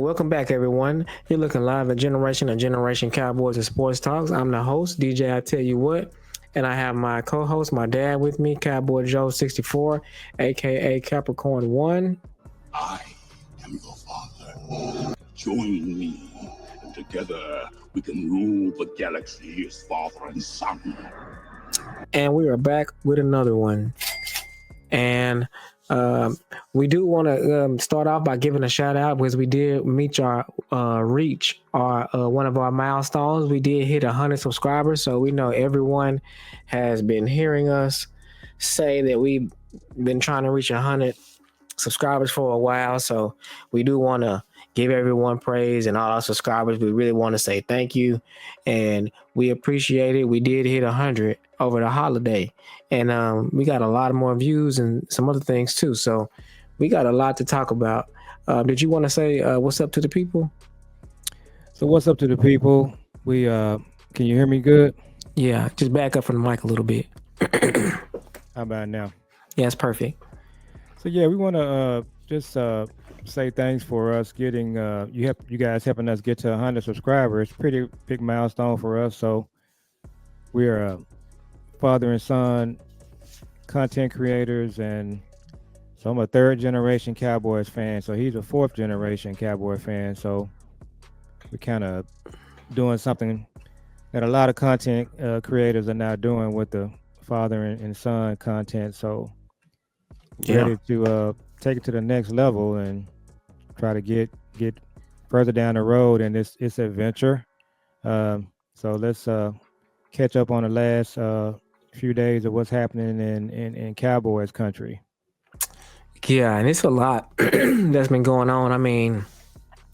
welcome back, everyone. You're looking live at Generation Cowboys and Sports Talks. I'm the host, DJ. I tell you what, and I have my co-host, my dad, with me, Cowboy Joe 64, aka Capricorn One. I am your father. Join me, and together we can rule the galaxy as father and son. And we are back with another one. And um, we do want to start off by giving a shout out because we did reach our one of our milestones. We did hit 100 subscribers, so we know everyone has been hearing us say that we've been trying to reach 100 subscribers for a while. So we do want to give everyone praise and all our subscribers. We really want to say thank you, and we appreciate it. We did hit 100 over the holiday, and we got a lot more views and some other things too. So we got a lot to talk about. Did you want to say what's up to the people? So what's up to the people? We can you hear me good? Yeah, just back up from the mic a little bit. How about now? Yeah, it's perfect. So yeah, we want to just say thanks for us getting you guys helping us get to 100 subscribers. Pretty big milestone for us. So we're father and son content creators, and so I'm a third generation Cowboys fan. So he's a fourth generation Cowboy fan. So we're kind of doing something that a lot of content creators are now doing with the father and son content. So ready to take it to the next level and try to get further down the road in this adventure. So let's catch up on the last few days of what's happening in Cowboys country. Yeah, and it's a lot that's been going on. I mean,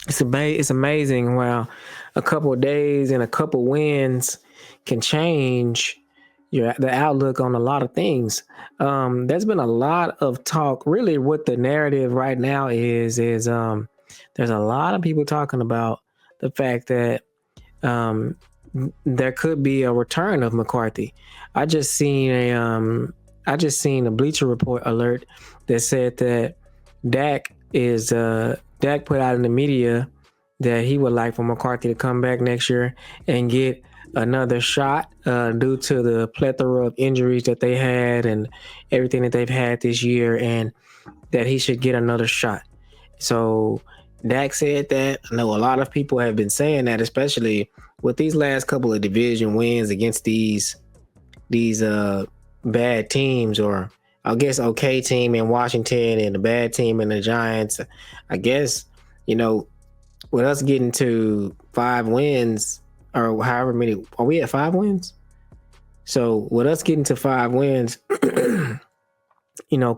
it's amazing how a couple of days and a couple wins can change the outlook on a lot of things. There's been a lot of talk. Really, what the narrative right now is there's a lot of people talking about the fact that there could be a return of McCarthy. I just seen a Bleacher Report alert that said that Dak put out in the media that he would like for McCarthy to come back next year and get another shot due to the plethora of injuries that they had and everything that they've had this year, and that he should get another shot. So Dak said that. I know a lot of people have been saying that, especially with these last couple of division wins against these bad teams, or I guess okay team in Washington and the bad team in the Giants. I guess, with us getting to 5 wins, or however many, are we at 5 wins? So with us getting to 5 wins, a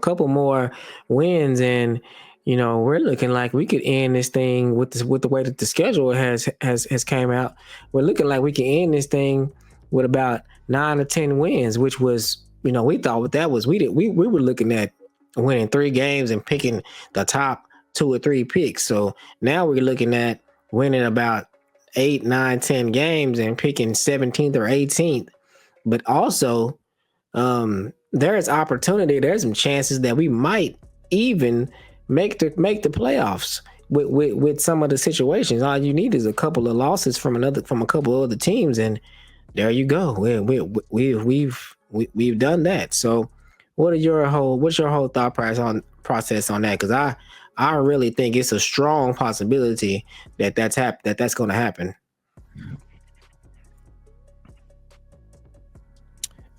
couple more wins, and we're looking like we could end this thing with the way that the schedule has came out. We're looking like we can end this thing with about 9 or 10 wins, which was, we thought that was we were looking at winning 3 games and picking the top 2 or 3 picks. So now we're looking at winning about 8, 9, 10 games and picking 17th or 18th. But also, there is opportunity. There's some chances that we might even make the playoffs with some of the situations. All you need is a couple of losses from a couple of other teams, and there you go. We've done that. So, what's your whole thought process on that? Because I really think it's a strong possibility that's going to happen.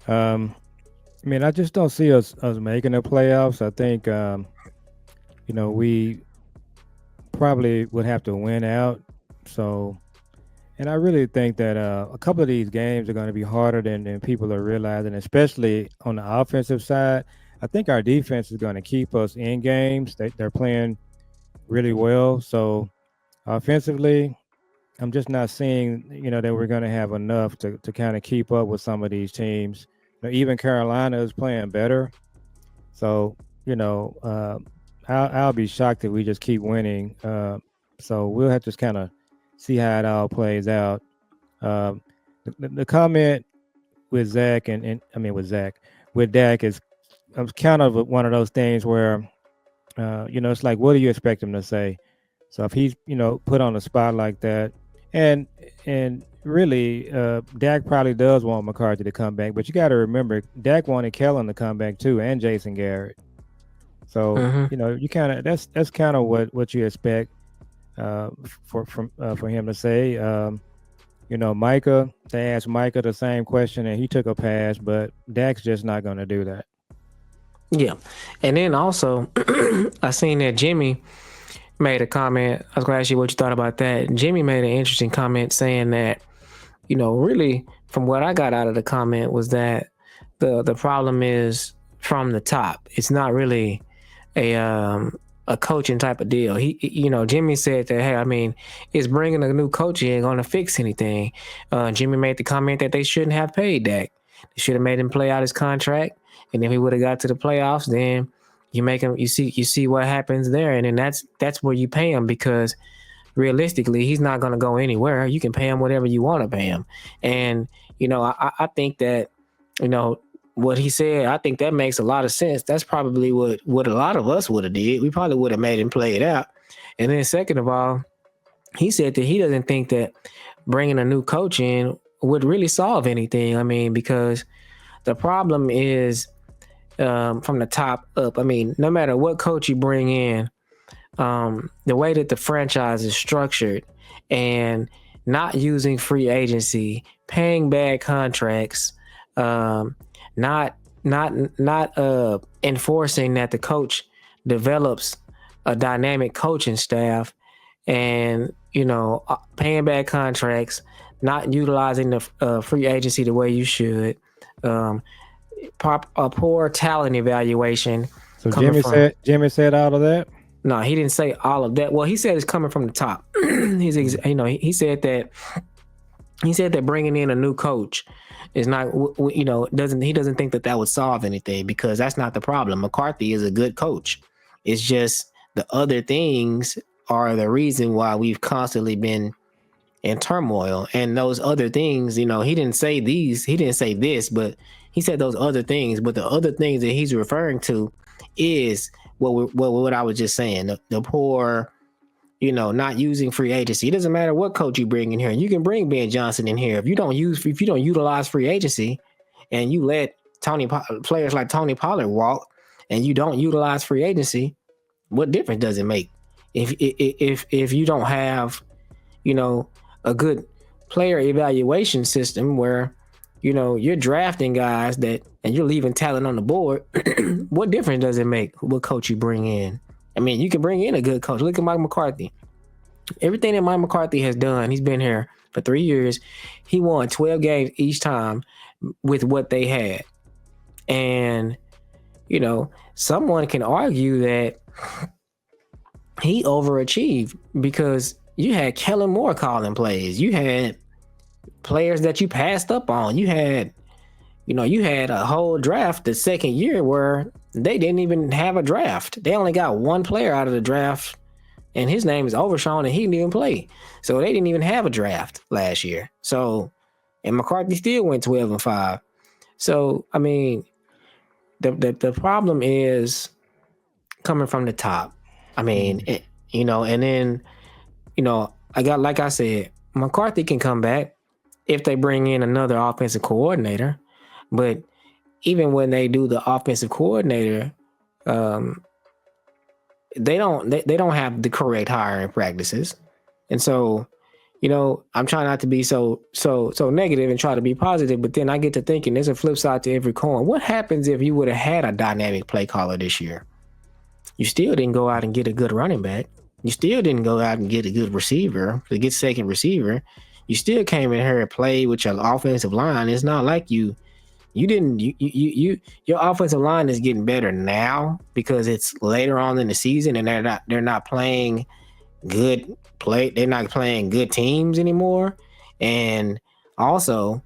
I just don't see us making the playoffs. I think we probably would have to win out. So, and I really think that a couple of these games are going to be harder than people are realizing, especially on the offensive side. I think our defense is going to keep us in games. They're playing really well. So offensively, I'm just not seeing, that we're going to have enough to kind of keep up with some of these teams. Even Carolina is playing better. So, I'll be shocked if we just keep winning. So we'll have to just kind of see how it all plays out. The comment with Zach with Dak is kind of one of those things where, it's like, what do you expect him to say? So if he's put on a spot like that, and and really, Dak probably does want McCarthy to come back, but you got to remember Dak wanted Kellen to come back too, and Jason Garrett. So Mm-hmm. you kind of that's kind of what you expect for him to say. Micah, they asked Micah the same question and he took a pass, but Dak's just not going to do that. Yeah. And then also, I seen that Jimmy made a comment. I was going to ask you what you thought about that. Jimmy made an interesting comment saying that, really from what I got out of the comment was that the problem is from the top. It's not really a coaching type of deal. Jimmy said that, hey, I mean, is bringing a new coach in going to fix anything? Jimmy made the comment that they shouldn't have paid Dak. They should have made him play out his contract, and if he would have got to the playoffs, then you make him. You see what happens there, and then that's where you pay him, because realistically, he's not going to go anywhere. You can pay him whatever you want to pay him, and I think that what he said, I think that makes a lot of sense. That's probably what a lot of us would have did. We probably would have made him play it out. And then second of all, he said that he doesn't think that bringing a new coach in would really solve anything. I mean, because the problem is from the top up. I mean, no matter what coach you bring in, the way that the franchise is structured and not using free agency, paying bad contracts, not enforcing that the coach develops a dynamic coaching staff, and paying bad contracts, not utilizing the free agency the way you should, a poor talent evaluation. So Jimmy said all of that. No, he didn't say all of that. Well, he said it's coming from the top. He said that bringing in a new coach is not, he doesn't think that would solve anything, because that's not the problem. McCarthy is a good coach. It's just the other things are the reason why we've constantly been in turmoil. And those other things, he didn't say this, but he said those other things. But the other things that he's referring to is what I was just saying, the poor, not using free agency. It doesn't matter what coach you bring in here. You can bring Ben Johnson in here. If you don't utilize free agency, and you let players like Tony Pollard walk, and you don't utilize free agency, what difference does it make? If you don't have, a good player evaluation system where, you're drafting guys and you're leaving talent on the board, what difference does it make what coach you bring in? I mean, you can bring in a good coach. Look at Mike McCarthy. Everything that Mike McCarthy has done, he's been here for 3 years. He won 12 games each time with what they had. And, someone can argue that he overachieved, because you had Kellen Moore calling plays. You had players that you passed up on. You had a whole draft the second year where they didn't even have a draft. They only got one player out of the draft, and his name is Overshawn, and he didn't even play. So they didn't even have a draft last year. So, and McCarthy still went 12-5. So, I mean, the problem is coming from the top. I mean, and then, like I said, McCarthy can come back if they bring in another offensive coordinator. But even when they do the offensive coordinator, they don't have the correct hiring practices. And so, I'm trying not to be so negative and try to be positive, but then I get to thinking there's a flip side to every coin. What happens if you would have had a dynamic play caller this year? You still didn't go out and get a good running back. You still didn't go out and get a good receiver, to get second receiver. You still came in here and played with your offensive line. It's not like your offensive line is getting better now because it's later on in the season and they're not playing good play. They're not playing good teams anymore. And also,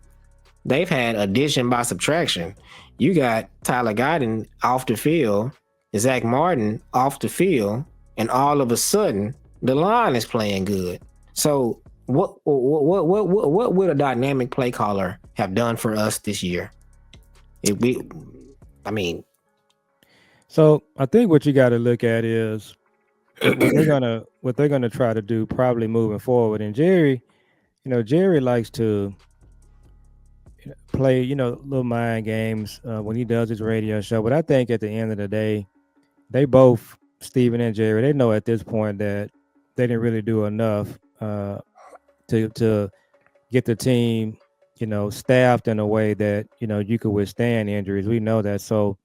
they've had addition by subtraction. You got Tyler Guyton off the field, Zach Martin off the field, and all of a sudden the line is playing good. So what would a dynamic play caller have done for us this year? So I think what you got to look at is what they're gonna try to do probably moving forward. And Jerry, Jerry likes to play, little mind games when he does his radio show. But I think at the end of the day, they both, Steven and Jerry, they know at this point that they didn't really do enough to get the team, staffed in a way that you could withstand injuries. We know that, so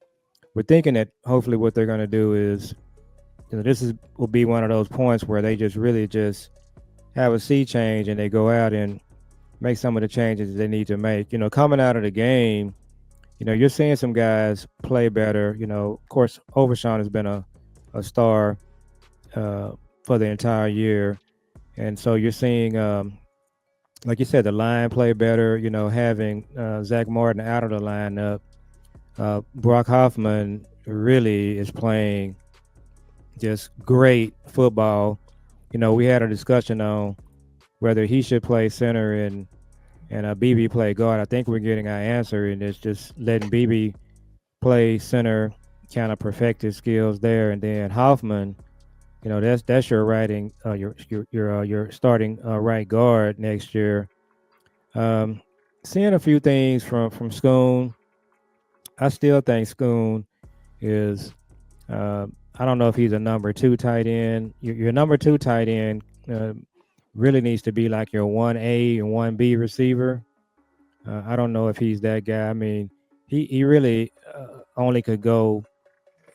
we're thinking that hopefully what they're going to do is, will be one of those points where they just really just have a sea change and they go out and make some of the changes they need to make. Coming out of the game, you're seeing some guys play better. Of course, Overshawn has been a star for the entire year, and so you're seeing, like you said, the line play better. Having Zach Martin out of the lineup, Brock Hoffman really is playing just great football. We had a discussion on whether he should play center and BB play guard. I think we're getting our answer, and it's just letting BB play center, kind of perfect his skills there, and then Hoffman, that's your your starting right guard next year. Seeing a few things from Schoon, I still think Schoon is. I don't know if he's a number 2 tight end. Your number 2 tight end really needs to be like your 1A and 1B receiver. I don't know if he's that guy. I mean, he really only could go.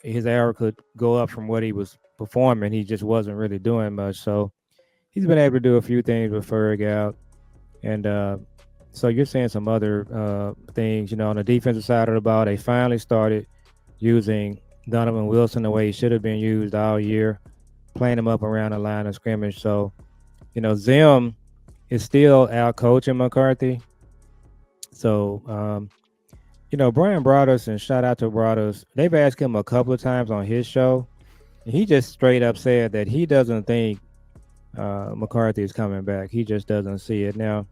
His arrow could go up from what he was performing. He just wasn't really doing much. So he's been able to do a few things with Ferg out, and so you're seeing some other things. On the defensive side of the ball, they finally started using Donovan Wilson the way he should have been used all year, playing him up around the line of scrimmage. So, Zim is still out coaching McCarthy. So, Brian Broaddus, and shout out to Broaddus, they've asked him a couple of times on his show, and he just straight up said that he doesn't think McCarthy is coming back. He just doesn't see it. Now,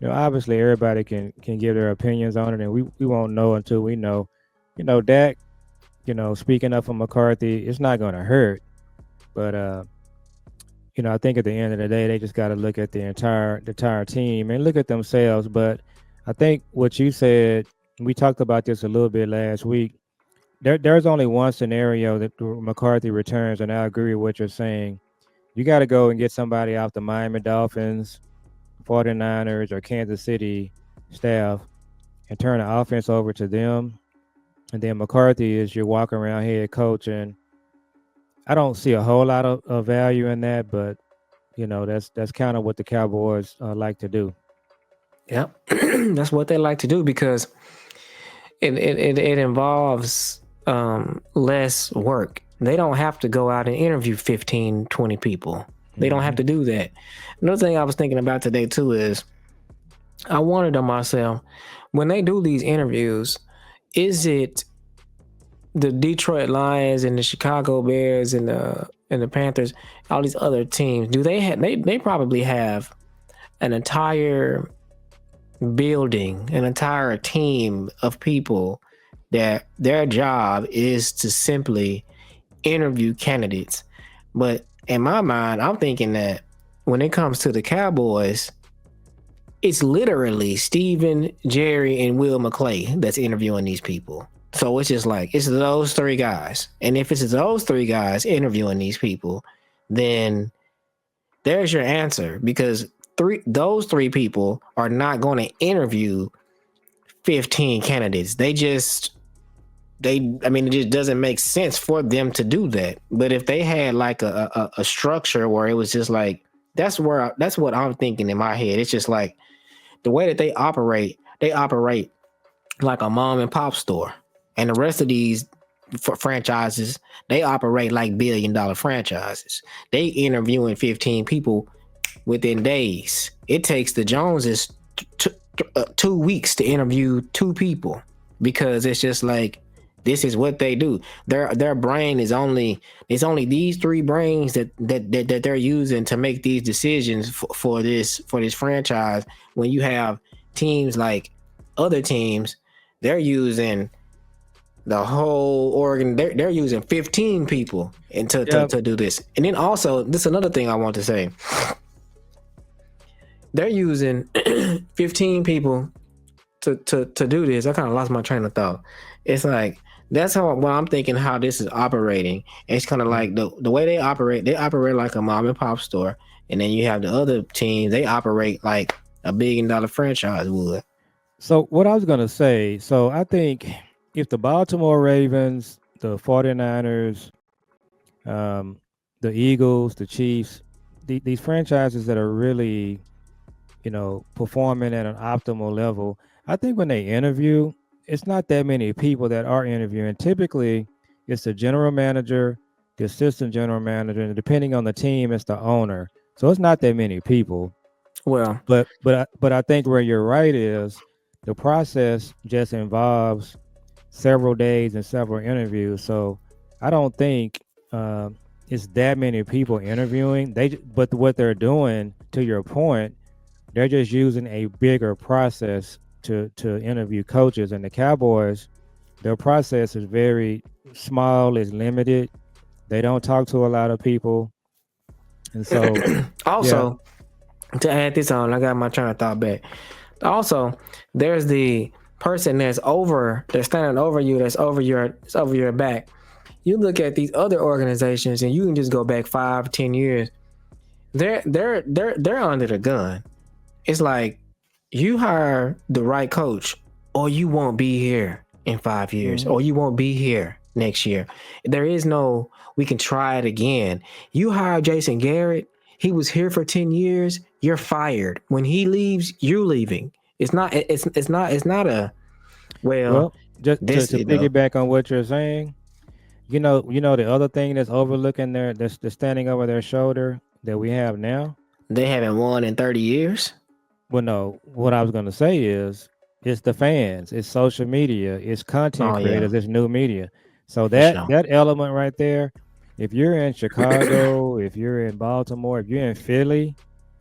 obviously everybody can give their opinions on it, and we won't know until we know. Dak, speaking up for McCarthy, it's not going to hurt. But, I think at the end of the day, they just got to look at the entire team and look at themselves. But I think what you said, we talked about this a little bit last week. There's only one scenario that McCarthy returns, and I agree with what you're saying. You got to go and get somebody off the Miami Dolphins, 49ers, or Kansas City staff and turn the offense over to them. And then McCarthy is your walk around head coach, and I don't see a whole lot of value in that, but that's kind of what the Cowboys like to do. Yep, that's what they like to do because it involves less work. They don't have to go out and interview 15, 20 people. They don't have to do that. Another thing I was thinking about today too is I wondered to myself, when they do these interviews, is it the Detroit Lions and the Chicago Bears and the Panthers, all these other teams, do they have they probably have an entire building, an entire team of people that their job is to simply interview candidates. But in my mind, I'm thinking that when it comes to the Cowboys, it's literally Steven, Jerry, and Will McClay that's interviewing these people. So it's just like, it's those 3 guys. And if it's those 3 guys interviewing these people, then there's your answer, because those 3 people are not going to interview 15 candidates. It just doesn't make sense for them to do that. But if they had like a structure where it was just like, that's what I'm thinking in my head. It's just like the way that they operate like a mom and pop store. And the rest of these franchises, they operate like $1 billion franchises. They interviewing 15 people within days. It takes the Joneses 2 weeks to interview 2 people, because it's just like, this is what they do. Their brain is only these 3 brains that they're using to make these decisions for this franchise. When you have teams like other teams, they're using The whole organ, they're using 15 people and Yeah. to do this. And then also, this is another thing I want to say. They're using 15 people to do this. I kind of lost my train of thought. It's like that's how well I'm thinking how this is operating. It's kind of like the way they operate like a mom and pop store, and then you have the other teams, they operate like a $1 billion franchise would. So what I was gonna say, so I think if the Baltimore Ravens, the 49ers, um, the Eagles, the Chiefs, these franchises that are really, performing at an optimal level, I think when they interview, it's not that many people that are interviewing. Typically, it's the general manager, the assistant general manager, and depending on the team, it's the owner. So it's not that many people. Well, But I think where you're right is the process just involves several days and several interviews. So I don't think it's that many people interviewing. But what they're doing, to your point, they're just using a bigger process to interview coaches. And the Cowboys, their process is very small, is limited. They don't talk to a lot of people, and so yeah, also to add this on, I got my train of thought back. Also, there's the person that's standing over you, that's over your back. You look at these other organizations, and you can just go back 5, 10 years. They're under the gun. It's like you hire the right coach, or you won't be here in 5 years, mhm. or you won't be here next year. There is no we can try it again. You hire Jason Garrett. He was here for 10 years. You're fired. When he leaves, you're leaving. It's not a well. Well, just This to piggyback on what you're saying, the other thing that's overlooking that's standing over their shoulder that we have now. they haven't won in 30 years. Well, no, what I was gonna say is it's the fans, it's social media, it's content Oh yeah, creators, it's new media. So for that sure. that element right there, if you're in Chicago, if you're in Baltimore, if you're in Philly,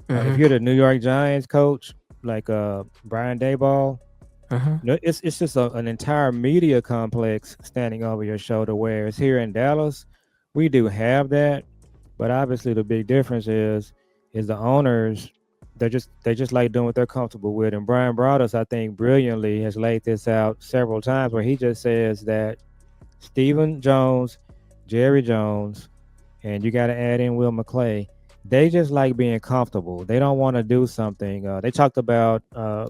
if Mm-hmm. you're the New York Giants coach, like Brian Daboll, Mm-hmm. it's just an entire media complex standing over your shoulder. Whereas here in Dallas, we do have that, but obviously the big difference is the owners. They just like doing what they're comfortable with. And Brian Broaddus, I think, brilliantly has laid this out several times, where he just says that Stephen Jones, Jerry Jones, and you got to add in Will McClay. They just like being comfortable. They don't want to do something. They talked about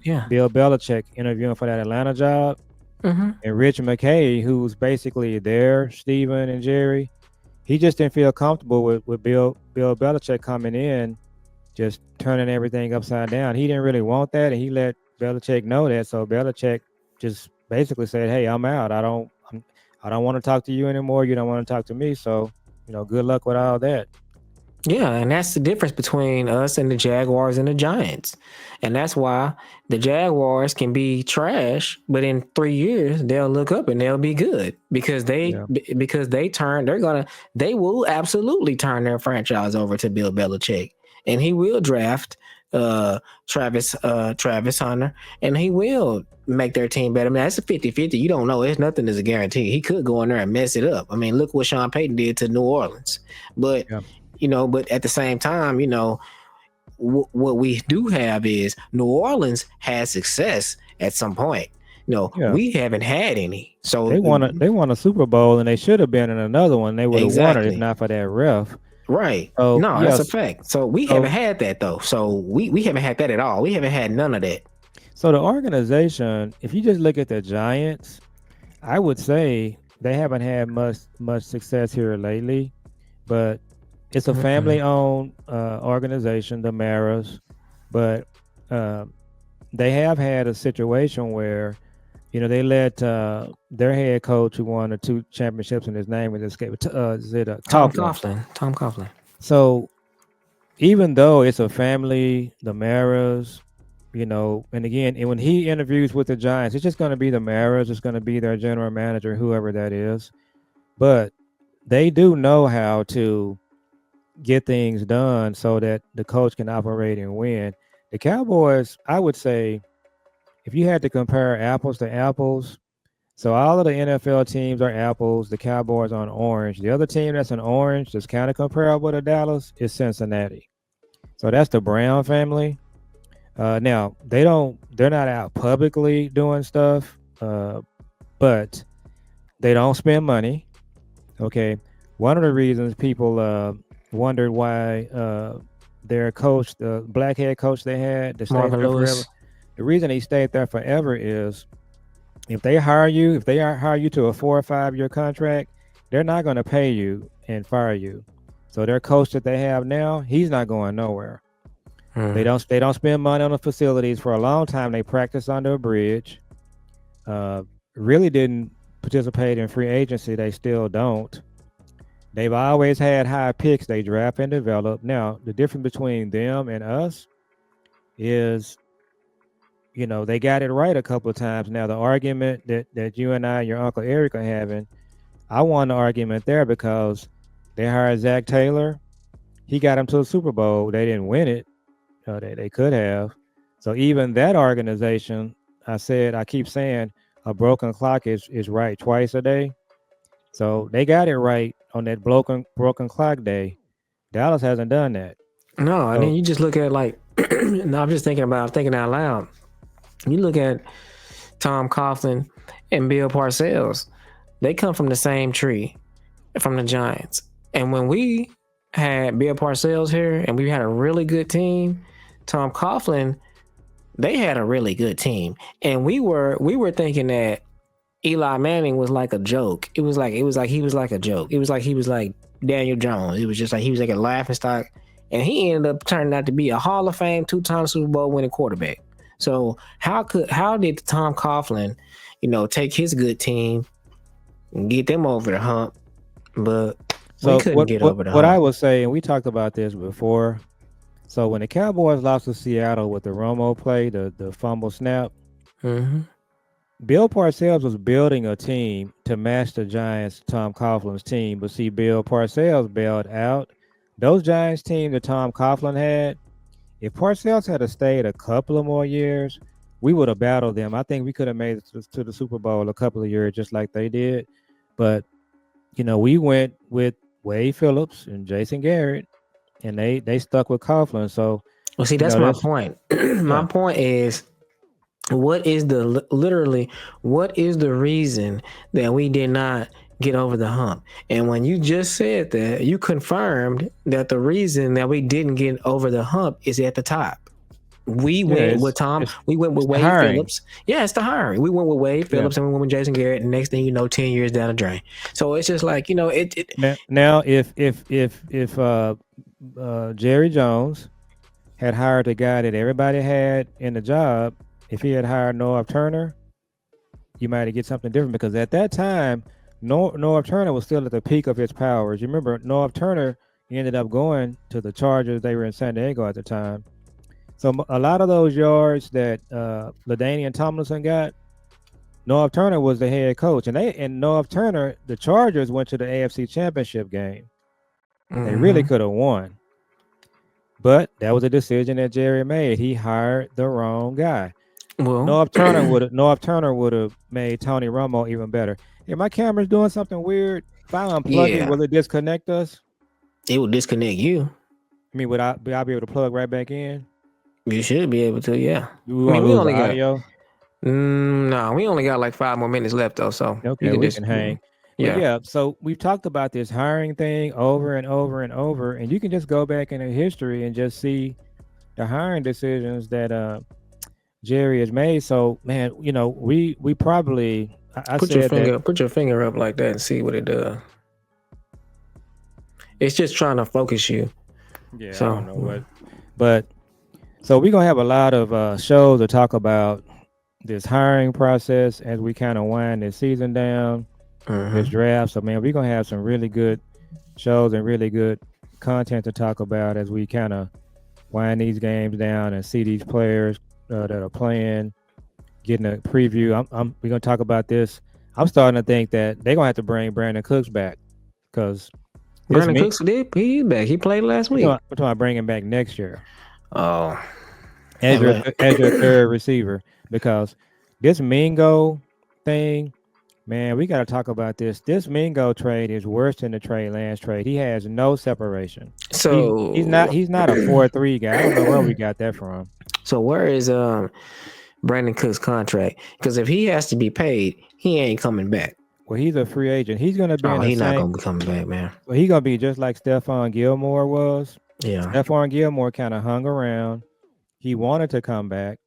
Yeah. Bill Belichick interviewing for that Atlanta job, Mm-hmm. and Rich McKay, who's basically there, Steven and Jerry, he just didn't feel comfortable with Bill Belichick coming in, just turning everything upside down. He didn't really want that, and he let Belichick know that. So Belichick just basically said, "Hey, I'm out. I don't want to talk to you anymore. You don't want to talk to me. So, good luck with all that." Yeah, and that's the difference between us and the Jaguars and the Giants. And that's why the Jaguars can be trash, but in 3 years they'll look up and they'll be good because Yeah, they will absolutely turn their franchise over to Bill Belichick. And he will draft Travis Hunter, and he will make their team better. I mean, that's a 50-50. You don't know. It's nothing is a guarantee. He could go in there and mess it up. I mean, look what Sean Payton did to New Orleans. But yeah, but at the same time, what we do have is New Orleans had success at some point. yeah. We haven't had any. So They won a Super Bowl, and they should have been in another one. They would have won it if exactly not for that ref. right. So No, that's a yes, fact. So we haven't so had that though. So we haven't had that at all. We haven't had none of that. so the organization, if you just look at the Giants, I would say they haven't had much success here lately. But it's a Mm-mm. family-owned organization, the Maras. But uh, they have had a situation where they let their head coach, who won the two championships, and his name is escaped. Is it Tom Coughlin? Coughlin. Tom Coughlin. So even though it's a family, the Maras, and again, and when he interviews with the Giants, it's just going to be the Maras. It's going to be their general manager, whoever that is. But they do know how to get things done so that the coach can operate and win. The Cowboys, I would say, if you had to compare apples to apples, So all of the NFL teams are apples. The Cowboys are on orange. The other team that's an orange, that's kind of comparable to Dallas, is Cincinnati. So that's the Brown family. Now they're not out publicly doing stuff, but they don't spend money. Okay, one of the reasons people wondered why their coach, the black head coach they had, that stayed Marvin there forever. Lewis. The reason he stayed there forever is if they hire you to a 4 or 5 year contract, they're not going to pay you and fire you. So their coach that they have now, he's not going nowhere. Mm. They don't spend money on the facilities for a long time. They practice under a bridge. Uh, really didn't participate in free agency. They still don't. They've always had high picks they draft and develop. Now, the difference between them and us is, they got it right a couple of times. Now, the argument that you and I and your Uncle Eric are having, I won the argument there because they hired Zach Taylor. He got them to the Super Bowl. They didn't win it. They could have. So even that organization, I keep saying a broken clock is right twice a day. So they got it right on that broken clock day. Dallas hasn't done that. No, and then So you just look at like, no, I'm just thinking out loud. You look at Tom Coughlin and Bill Parcells. They come from the same tree, from the Giants. And when we had Bill Parcells here and we had a really good team, Tom Coughlin, they had a really good team. And we were thinking that Eli Manning was like a joke. It was like he was like a joke. It was like he was like Daniel Jones. It was just like he was like a laughing stock. And he ended up turning out to be a Hall of Fame 2-time Super Bowl winning quarterback. So how did Tom Coughlin, take his good team and get them over the hump, but we couldn't get over the what I hump. was saying, we talked about this before. So when the Cowboys lost to Seattle with the Romo play, the fumble snap, Mm-hmm. Bill Parcells was building a team to match the Giants, Tom Coughlin's team. But see, Bill Parcells bailed out. Those Giants team that Tom Coughlin had, if Parcells had stayed a couple of more years, we would have battled them. I think we could have made it to the Super Bowl a couple of years just like they did. But, we went with Wade Phillips and Jason Garrett, and they stuck with Coughlin. So, Well, see, that's my that's, point. yeah. My point is, what is the literally what is the reason that we did not get over the hump? And when you just said that, you confirmed that the reason that we didn't get over the hump is at the top. We Yeah, went with Tom. We went with it's the Wade hiring. Phillips. Yeah, it's the hiring. We went with Wade Yeah. Phillips and we went with Jason Garrett. And next thing you know, 10 years down the drain. So it's just like it. Now if Jerry Jones had hired the guy that everybody had in the job, if he had hired Norv Turner, you might have get something different because at that time, Norv Turner was still at the peak of his powers. You remember Norv Turner ended up going to the Chargers. They were in San Diego at the time. So a lot of those yards that LaDainian Tomlinson got, Norv Turner was the head coach, and Norv Turner, the Chargers went to the AFC Championship game. They really could have won, but that was a decision that Jerry made. He hired the wrong guy. Well, Norv Turner would have made Tony Romo even better. Hey, my camera's doing something weird. If I unplug it, yeah, will it disconnect us? it will disconnect you. I mean, would I be able to plug right back in? You should be able to. Yeah. Do we I want mean, to we lose the only got. audio? No, we only got like 5 more minutes left though, so you Okay, can we just can hang. But yeah. yeah, so we've talked about this hiring thing over and over and over, and you can just go back into history and just see the hiring decisions that Jerry has made. So man, we probably I Put your said that. finger up like that and see what it does. It's just trying to focus you. Yeah, So I don't know what, but so we're gonna have a lot of shows to talk about this hiring process as we kind of wind this season down, this draft. So man, we're gonna have some really good shows and really good content to talk about as we kind of wind these games down and see these players that are playing, getting a preview. We're gonna talk about this. I'm starting to think that they're gonna have to bring Brandon Cooks back because Brandon Cooks he's back. He played last week. we're talking about bringing back next year Oh, as your third receiver because this Mingo thing, Man, we got to talk about this. This Mingo trade is worse than the Trey Lance trade. He has no separation. He's not So, he's not a 4-3 guy. I don't know where we got that from. so where is Brandon Cook's contract? Because if he has to be paid, he ain't coming back. Well, he's a free agent. He's gonna be in Oh, the he not same. gonna be coming back, man. Well, he's gonna be just like Stephon Gilmore was. Yeah. Stephon Gilmore kind of hung around. He wanted to come back.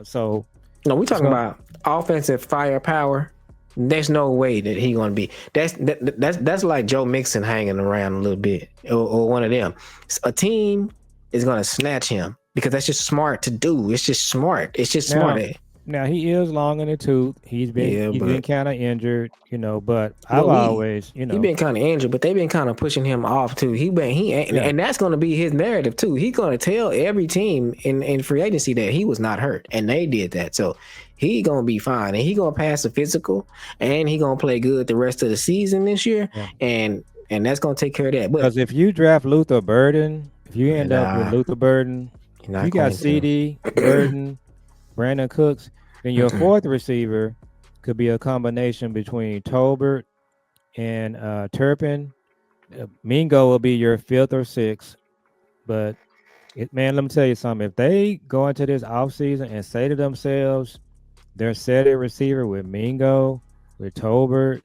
So No, we it's talking going. about offensive firepower. There's no way that he gonna be. That's like Joe Mixon hanging around a little bit, or one of them. A team is gonna snatch him because that's just smart to do. It's just smart. It's just smart. Now he is long in the tooth. Yeah, He's been but kind of injured, but I've well, always, he been kind of injured, but they've been kind of pushing him off too. Yeah. And that's gonna be his narrative too. He's gonna tell every team in free agency that he was not hurt, and they did that. So he gonna be fine, and he gonna pass the physical, and he gonna play good the rest of the season this year, Yeah. and that's gonna take care of that. But Because if you draft Luther Burden, if you end up with nah, Luther Burden, you're if not you got going to. CD, Burden, Brandon Cooks, then your fourth receiver could be a combination between Tolbert and Turpin. Mingo will be your fifth or sixth. But man, let me tell you something. If they go into this offseason and say to themselves, they're set at receiver with Mingo, with Tolbert,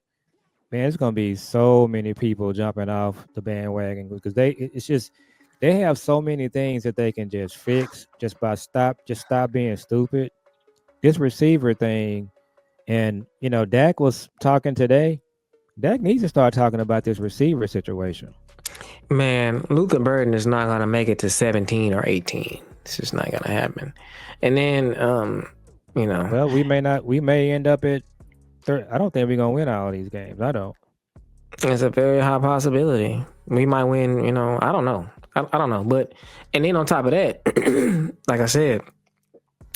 man, it's gonna be so many people jumping off the bandwagon because it's just they have so many things that they can just fix just stop being stupid. This receiver thing, and Dak was talking today. Dak needs to start talking about this receiver situation. Man, Luther Burden is not gonna make it to 17 or 18. It's just not gonna happen. And then, Well, we may not. We may end up at. I don't think we're gonna win all these games. I don't. it's a very high possibility we might win. I don't know. I don't know. But and then on top of that, like I said,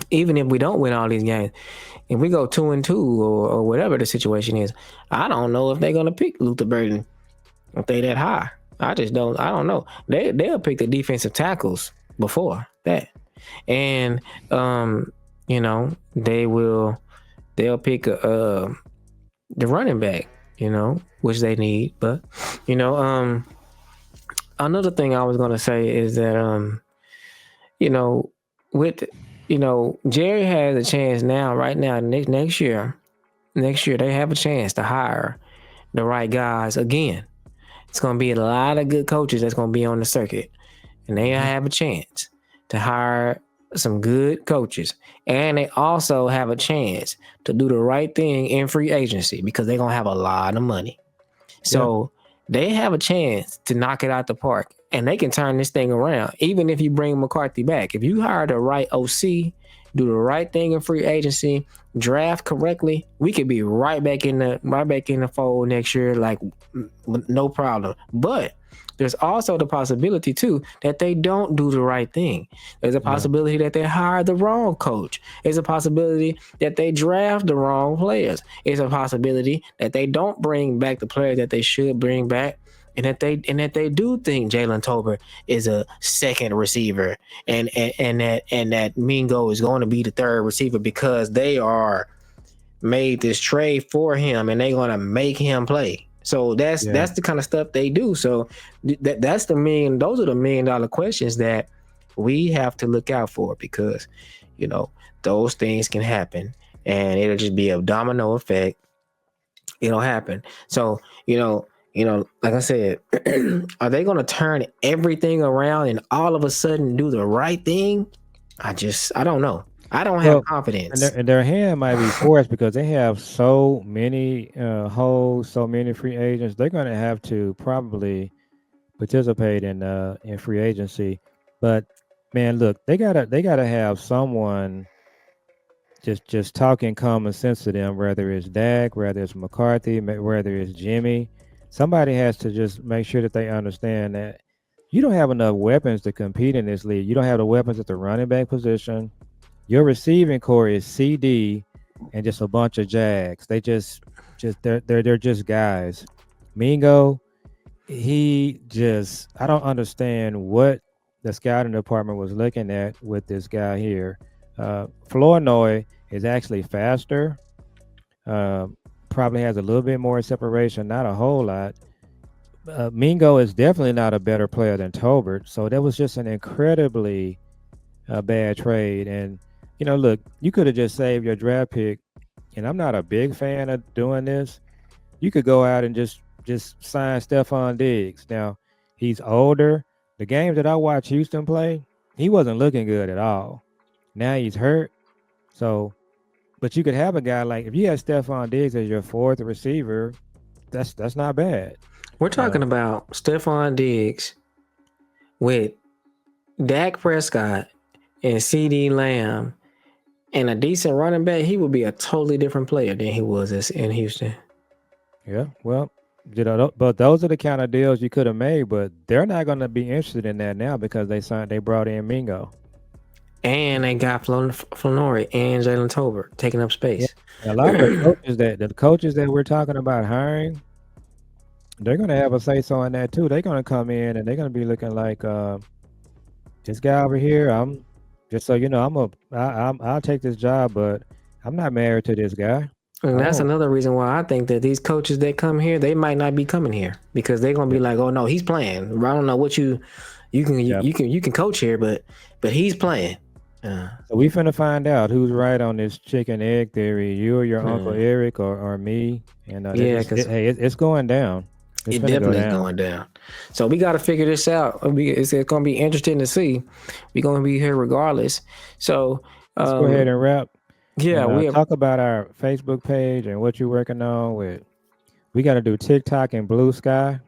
even if we don't win all these games, if we go 2-2 or whatever the situation is, I don't know if they're gonna pick Luther Burden if they that high. I just don't. I don't know. They'll pick the defensive tackles before that, and they'll pick the running back, which they need. But another thing I was gonna say is that with Jerry has a chance now, right now, next year they have a chance to hire the right guys again. It's going to be a lot of good coaches that's going to be on the circuit, and they have a chance to hire some good coaches, and they also have a chance to do the right thing in free agency because they're going to have a lot of money. So they have a chance to knock it out the park, and they can turn this thing around. Even if you bring McCarthy back, if you hire the right OC, do the right thing in free agency, draft correctly, we could be right back in the fold next year, like no problem. But there's also the possibility too that they don't do the right thing. There's a possibility that they hire the wrong coach. There's a possibility that they draft the wrong players. It's a possibility that they don't bring back the players that they should bring back. And that they do think Jalen Tolbert is a second receiver, and that Mingo is going to be the third receiver because they are made this trade for him and they're going to make him play. So that's the kind of stuff they do. So those are the $1 million questions that we have to look out for because those things can happen and it'll just be a domino effect. It'll happen. So like I said, are they going to turn everything around and all of a sudden do the right thing? I don't know. I don't have confidence. And their hand might be forced because they have so many holes, so many free agents. They're going to have to probably participate in free agency. But man, look, they gotta have someone just talking common sense to them, whether it's Dak, whether it's McCarthy, whether it's Jimmy. Somebody has to just make sure that they understand that you don't have enough weapons to compete in this league. You don't have the weapons at the running back position. Your receiving core is CD and just a bunch of Jags. They're just guys. Mingo, I don't understand what the scouting department was looking at with this guy here. Flournoy is actually faster, probably has a little bit more separation, not a whole lot. Mingo is definitely not a better player than Tolbert, so that was just an incredibly bad trade. And look, you could have just saved your draft pick. And I'm not a big fan of doing this. You could go out and just sign Stephon Diggs. Now, he's older. The games that I watched Houston play, he wasn't looking good at all. Now he's hurt. So, but you could have a guy like, if you had Stephon Diggs as your fourth receiver, that's not bad. We're talking about Stephon Diggs with Dak Prescott and CeeDee Lamb and a decent running back. He would be a totally different player than he was in Houston. Yeah, well, but those are the kind of deals you could have made, but they're not going to be interested in that now because they brought in Mingo. And they got Flannery and Jalen Tolbert taking up space. Yeah. A lot of the coaches that we're talking about hiring, they're going to have a say-so in that too. They're going to come in and they're going to be looking like this guy over here. I'm just so you know, I'll take this job, but I'm not married to this guy. And that's another reason why I think that these coaches that come here, they might not be coming here because they're gonna be like, "Oh no, he's playing. I don't know what you can coach here, but he's playing." So we finna find out who's right on this chicken egg theory. You or your Uncle Eric or me? And because it's going down. It definitely is going down. So we got to figure this out. It's going to be interesting to see. We're going to be here regardless. So let's go ahead and wrap. Yeah, we talk about our Facebook page and what you're working on with. We got to do TikTok and Blue Sky.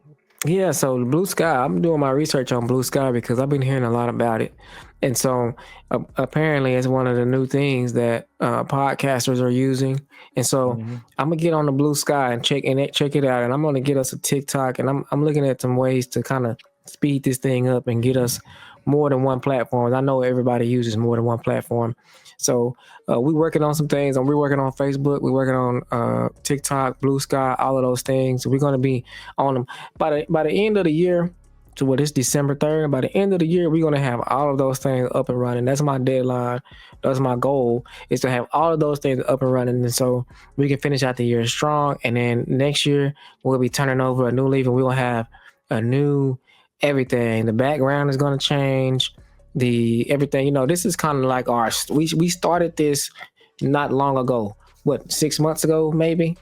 Yeah, so Blue Sky, I'm doing my research on Blue Sky because I've been hearing a lot about it. And so apparently it's one of the new things that podcasters are using. And so I'm going to get on the Blue Sky and check it out. And I'm going to get us a TikTok. And I'm looking at some ways to kind of speed this thing up and get us more than one platform. I know everybody uses more than one platform. So we're working on some things. We're working on Facebook. We're working on TikTok, Blue Sky, all of those things. We're going to be on them by the end of the year. So it's December 3rd. By the end of the year, we're going to have all of those things up and running. That's my deadline. That's my goal, is to have all of those things up and running. And so we can finish out the year strong. And then next year, we'll be turning over a new leaf and we'll have a new everything. The background is going to change. Everything, this is kind of like we started this not long ago. What, 6 months ago, maybe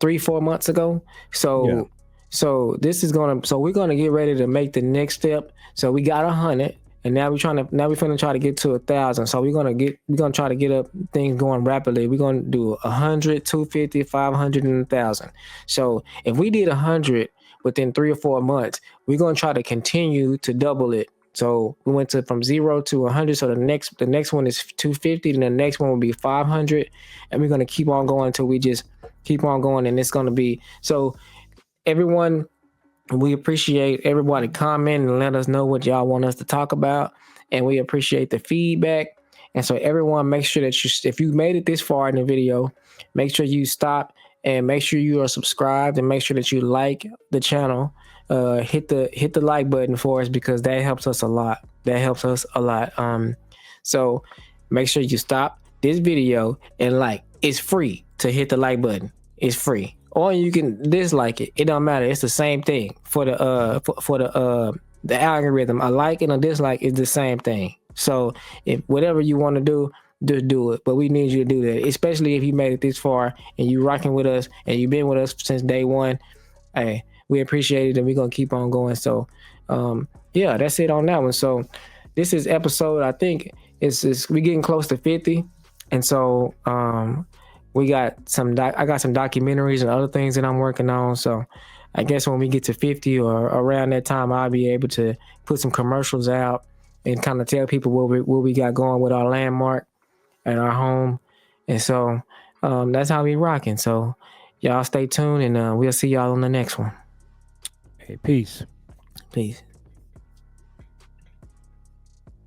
3-4 months ago. So this is we're gonna get ready to make the next step. So we got 100, and now we're finna try to get to 1,000. So we're gonna try to get up things going rapidly. We're gonna do 100, 250, 500, and 1,000. So if we did 100 within 3 or 4 months, we're gonna try to continue to double it. So we went from 0 to 100. So the next one is 250, and the next one will be 500, and we're gonna keep on going until we just keep on going. And it's gonna be so. Everyone, we appreciate everybody comment and let us know what y'all want us to talk about, and we appreciate the feedback. And so everyone, make sure that if you made it this far in the video, make sure you stop and make sure you are subscribed and make sure that you like the channel. Hit the like button for us because that helps us a lot. So make sure you stop this video and like. It's free to hit the like button. It's free. Or you can dislike it. It don't matter. It's the same thing for the algorithm. A like and a dislike is the same thing. So if whatever you want to do, just do it. But we need you to do that, especially if you made it this far and you rocking with us and you've been with us since day one. Hey, we appreciate it and we're gonna keep on going. So that's it on that one. So this is episode, I think we're getting close to 50. And so I got some documentaries and other things that I'm working on. So I guess when we get to 50 or around that time, I'll be able to put some commercials out and kind of tell people what we got going with our landmark at our home. And so that's how we rocking. So y'all stay tuned and we'll see y'all on the next one. Hey, peace. Peace.